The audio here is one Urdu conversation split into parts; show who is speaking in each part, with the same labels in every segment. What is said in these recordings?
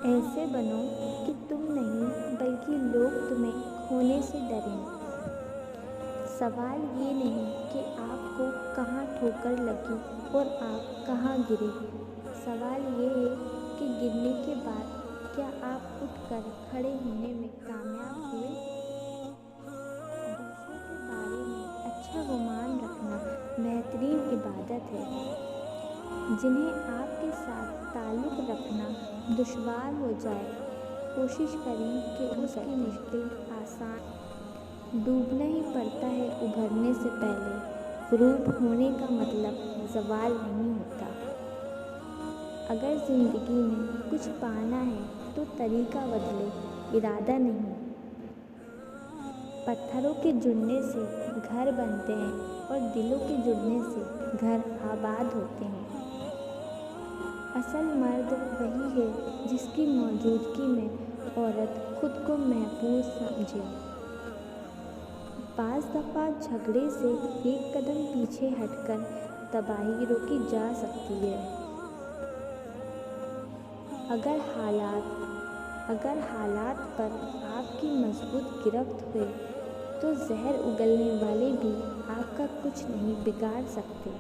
Speaker 1: ایسے بنو کہ تم نہیں بلکہ لوگ تمہیں کھونے سے ڈریں۔ سوال یہ نہیں کہ آپ کو کہاں ٹھوکر لگی اور آپ کہاں گرے، سوال یہ ہے کہ گرنے کے بعد کیا آپ اٹھ کر کھڑے ہونے میں کامیاب ہوئے؟ دوسروں کے بارے میں اچھا گمان رکھنا بہترین عبادت ہے۔ جنہیں آپ کے ساتھ تعلق رکھنا دشوار ہو جائے، کوشش کریں کہ اس کی مشکل آسان۔ ڈوبنا ہی پڑتا ہے ابھرنے سے پہلے۔ غروب ہونے کا مطلب زوال نہیں ہوتا۔ اگر زندگی میں کچھ پانا ہے تو طریقہ بدلے، ارادہ نہیں۔ پتھروں کے جڑنے سے گھر بنتے ہیں اور دلوں کے جڑنے سے گھر آباد ہوتے ہیں۔ اصل مرد وہی ہے جس کی موجودگی میں عورت خود کو محفوظ سمجھے۔ بعض دفعہ جھگڑے سے ایک قدم پیچھے ہٹ کر تباہی روکی جا سکتی ہے۔ اگر حالات پر آپ کی مضبوط گرفت ہوئے تو زہر اگلنے والے بھی آپ کا کچھ نہیں بگاڑ سکتے۔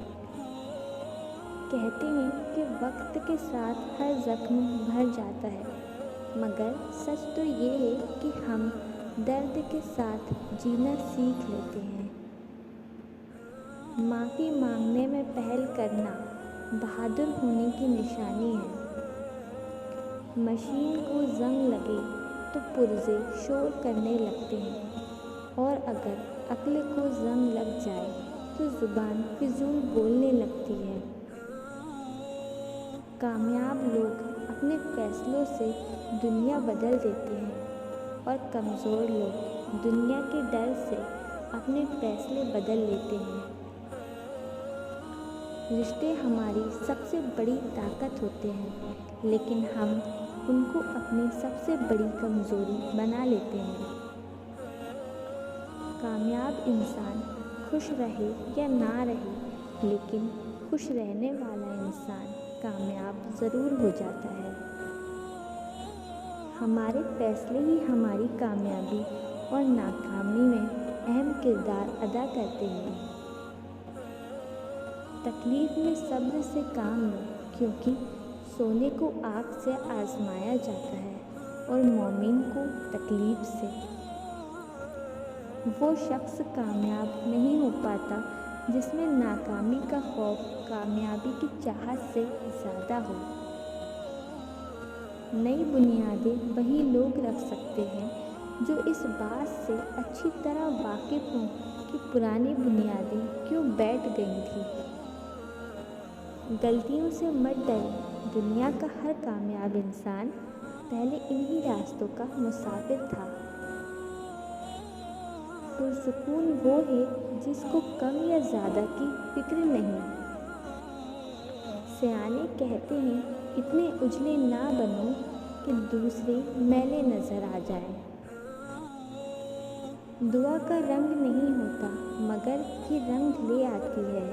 Speaker 1: کہتے ہیں کہ وقت کے ساتھ ہر زخم بھر جاتا ہے، مگر سچ تو یہ ہے کہ ہم درد کے ساتھ جینا سیکھ لیتے ہیں۔ معافی مانگنے میں پہل کرنا بہادر ہونے کی نشانی ہے۔ مشین کو زنگ لگے تو پرزے شور کرنے لگتے ہیں، اور اگر عقل کو زنگ لگ جائے تو زبان فضول بولنے لگتی ہے۔ کامیاب لوگ اپنے فیصلوں سے دنیا بدل دیتے ہیں، اور کمزور لوگ دنیا کے ڈر سے اپنے فیصلے بدل لیتے ہیں۔ رشتے ہماری سب سے بڑی طاقت ہوتے ہیں، لیکن ہم ان کو اپنی سب سے بڑی کمزوری بنا لیتے ہیں۔ کامیاب انسان خوش رہے یا نہ رہے، لیکن خوش رہنے والا انسان کامیاب ضرور ہو جاتا ہے۔ ہمارے فیصلے ہی ہماری کامیابی اور ناکامی میں اہم کردار ادا کرتے ہیں۔ تکلیف میں صبر سے کام لو، کیونکہ سونے کو آگ سے آزمایا جاتا ہے اور مومن کو تکلیف سے۔ وہ شخص کامیاب نہیں ہو پاتا جس میں ناکامی کا خوف کامیابی کی چاہت سے زیادہ ہو۔ نئی بنیادیں وہی لوگ رکھ سکتے ہیں جو اس بات سے اچھی طرح واقف ہوں کہ پرانی بنیادیں کیوں بیٹھ گئی تھیں۔ غلطیوں سے مت ڈریں۔ دنیا کا ہر کامیاب انسان پہلے انہی راستوں کا مسافر تھا۔ پرسکون وہ ہے جس کو کم یا زیادہ کی فکر نہیں۔ سیانے کہتے ہیں اتنے اجلے نہ بنو کہ دوسرے میلے نظر آ جائیں۔ دعا کا رنگ نہیں ہوتا، مگر یہ رنگ لے آتی ہے۔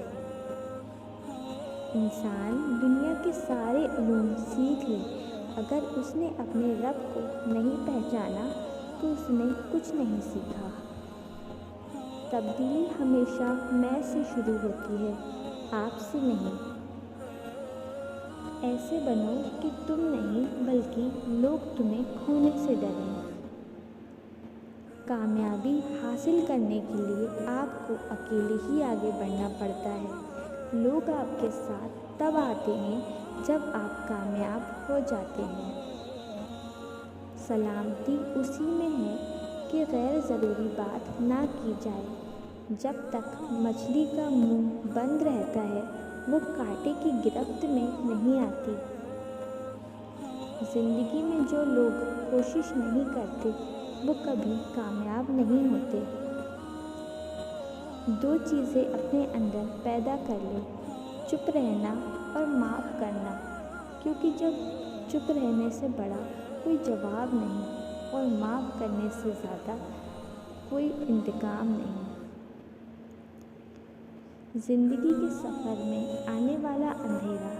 Speaker 1: انسان دنیا کے سارے علوم سیکھ لے، اگر اس نے اپنے رب کو نہیں پہچانا تو اس نے کچھ نہیں سیکھا۔ تبدیلی ہمیشہ میں سے شروع ہوتی ہے، آپ سے نہیں۔ ایسے بنو کہ تم نہیں بلکہ لوگ تمہیں کھونے سے ڈریں۔ کامیابی حاصل کرنے کے لیے آپ کو اکیلے ہی آگے بڑھنا پڑتا ہے۔ لوگ آپ کے ساتھ تب آتے ہیں جب آپ کامیاب ہو جاتے ہیں۔ سلامتی اسی میں ہے کہ غیر ضروری بات نہ کی جائے۔ جب تک مچھلی کا منہ بند رہتا ہے وہ کانٹے کی گرفت میں نہیں آتی۔ زندگی میں جو لوگ کوشش نہیں کرتے وہ کبھی کامیاب نہیں ہوتے۔ دو چیزیں اپنے اندر پیدا کر لو، چپ رہنا اور معاف کرنا، کیونکہ جب چپ رہنے سے بڑا کوئی جواب نہیں اور معاف کرنے سے زیادہ کوئی انتقام نہیں۔ زندگی کے سفر میں آنے والا اندھیرا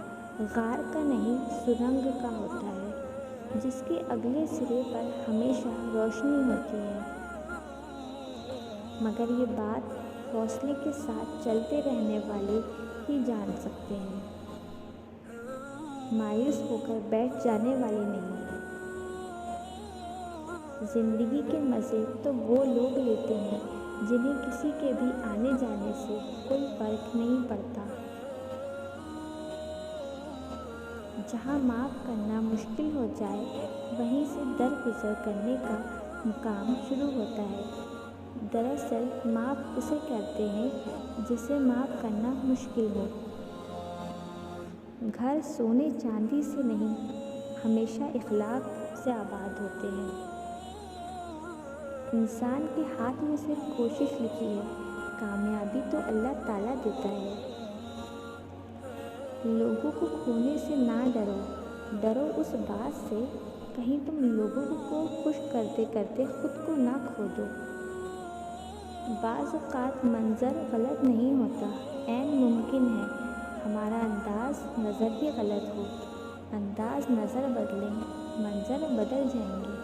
Speaker 1: غار کا نہیں سرنگ کا ہوتا ہے۔ جس کے اگلے سرے پر ہمیشہ روشنی ہوتی ہے، مگر یہ بات حوصلے کے ساتھ چلتے رہنے والے ہی جان سکتے ہیں، مایوس ہو کر بیٹھ جانے والے نہیں۔ زندگی کے مزے تو وہ لوگ لیتے ہیں جنہیں کسی کے بھی آنے جانے سے کوئی فرق نہیں پڑتا۔ جہاں معاف کرنا مشکل ہو جائے وہیں سے درگزر کرنے کا مقام شروع ہوتا ہے۔ دراصل معاف اسے کہتے ہیں جسے معاف کرنا مشکل ہو۔ گھر سونے چاندی سے نہیں، ہمیشہ اخلاق سے آباد ہوتے ہیں۔ انسان کے ہاتھ میں صرف کوشش لکھی ہے، کامیابی تو اللہ تعالیٰ دیتا ہے۔ لوگوں کو کھونے سے نہ ڈرو، ڈرو اس بات سے کہیں تم لوگوں کو خوش کرتے کرتے خود کو نہ کھو دو۔ بعض اوقات منظر غلط نہیں ہوتا، عین ممکن ہے ہمارا انداز نظر ہی غلط ہو۔ انداز نظر بدلیں، منظر بدل جائیں گے۔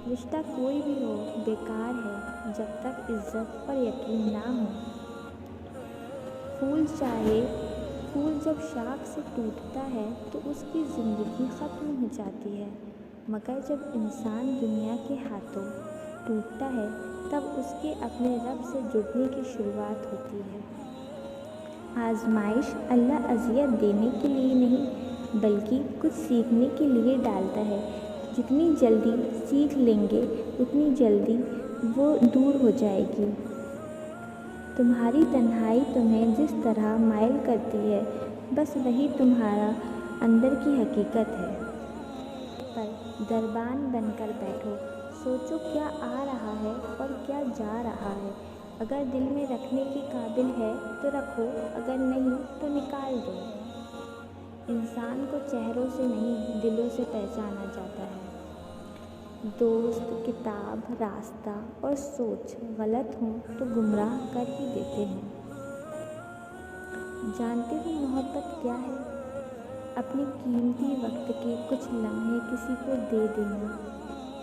Speaker 1: رشتہ کوئی بھی ہو بیکار ہے جب تک عزت اور یقین نہ ہو۔ پھول جب شاخ سے ٹوٹتا ہے تو اس کی زندگی ختم ہو جاتی ہے، مگر جب انسان دنیا کے ہاتھوں ٹوٹتا ہے تب اس کے اپنے رب سے جڑنے کی شروعات ہوتی ہے۔ آزمائش اللہ اذیت دینے کے لیے نہیں بلکہ کچھ سیکھنے کے لیے ڈالتا ہے۔ جتنی جلدی سیکھ لیں گے اتنی جلدی وہ دور ہو جائے گی۔ تمہاری تنہائی تمہیں جس طرح مائل کرتی ہے بس وہی تمہارا اندر کی حقیقت ہے۔ پر دربان بن کر بیٹھو، سوچو کیا آ رہا ہے اور کیا جا رہا ہے۔ اگر دل میں رکھنے کے قابل ہے تو رکھو، اگر نہیں تو نکال دو۔ انسان کو چہروں سے نہیں دلوں سے پہچانا جاتا ہے۔ دوست، کتاب، راستہ اور سوچ غلط ہوں تو گمراہ کر ہی دیتے ہیں۔ جانتے ہو محبت کیا ہے؟ اپنے قیمتی وقت کے کچھ لمحے کسی کو دے دینا،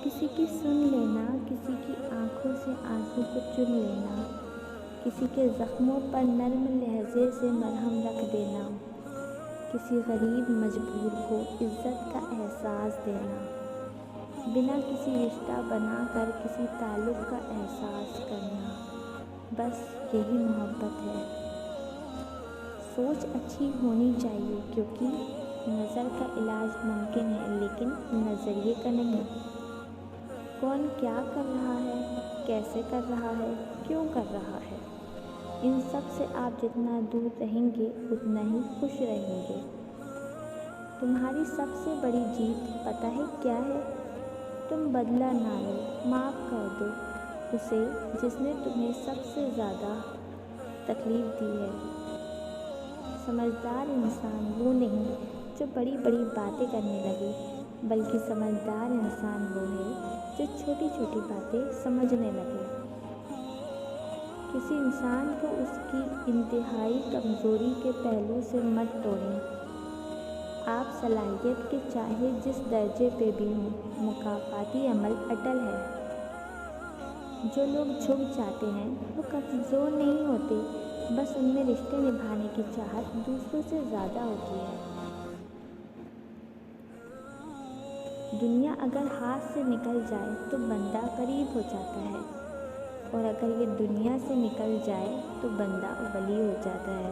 Speaker 1: کسی کی سن لینا، کسی کی آنکھوں سے آنسو کو چن لینا، کسی کے زخموں پر نرم لہجے سے مرہم رکھ دینا، کسی غریب مجبور کو عزت کا احساس دینا، بنا کسی رشتہ بنا کر کسی تعلق کا احساس کرنا، بس یہی محبت ہے۔ سوچ اچھی ہونی چاہیے کیونکہ نظر کا علاج ممکن ہے لیکن نظریے کا نہیں۔ کون کیا کر رہا ہے، کیسے کر رہا ہے، کیوں کر رہا ہے، ان سب سے آپ جتنا دور رہیں گے اتنا ہی خوش رہیں گے۔ تمہاری سب سے بڑی جیت پتہ ہے کیا ہے؟ تم بدلہ نہ لو، معاف کر دو اسے جس نے تمہیں سب سے زیادہ تکلیف دی ہے۔ سمجھدار انسان وہ نہیں جو بڑی بڑی باتیں کرنے لگے، بلکہ سمجھدار انسان وہ ہے جو چھوٹی چھوٹی باتیں سمجھنے لگے۔ کسی انسان کو اس کی انتہائی کمزوری کے پہلو سے مت توڑیں۔ آپ صلاحیت کے چاہے جس درجے پہ بھی ہوں، مکافاتی عمل اٹل ہے۔ جو لوگ جھک جاتے ہیں وہ کمزور نہیں ہوتے، بس ان میں رشتے نبھانے کی چاہت دوسروں سے زیادہ ہوتی ہے۔ دنیا اگر ہاتھ سے نکل جائے تو بندہ قریب ہو جاتا ہے، اور اگر یہ دنیا سے نکل جائے تو بندہ ولی ہو جاتا ہے۔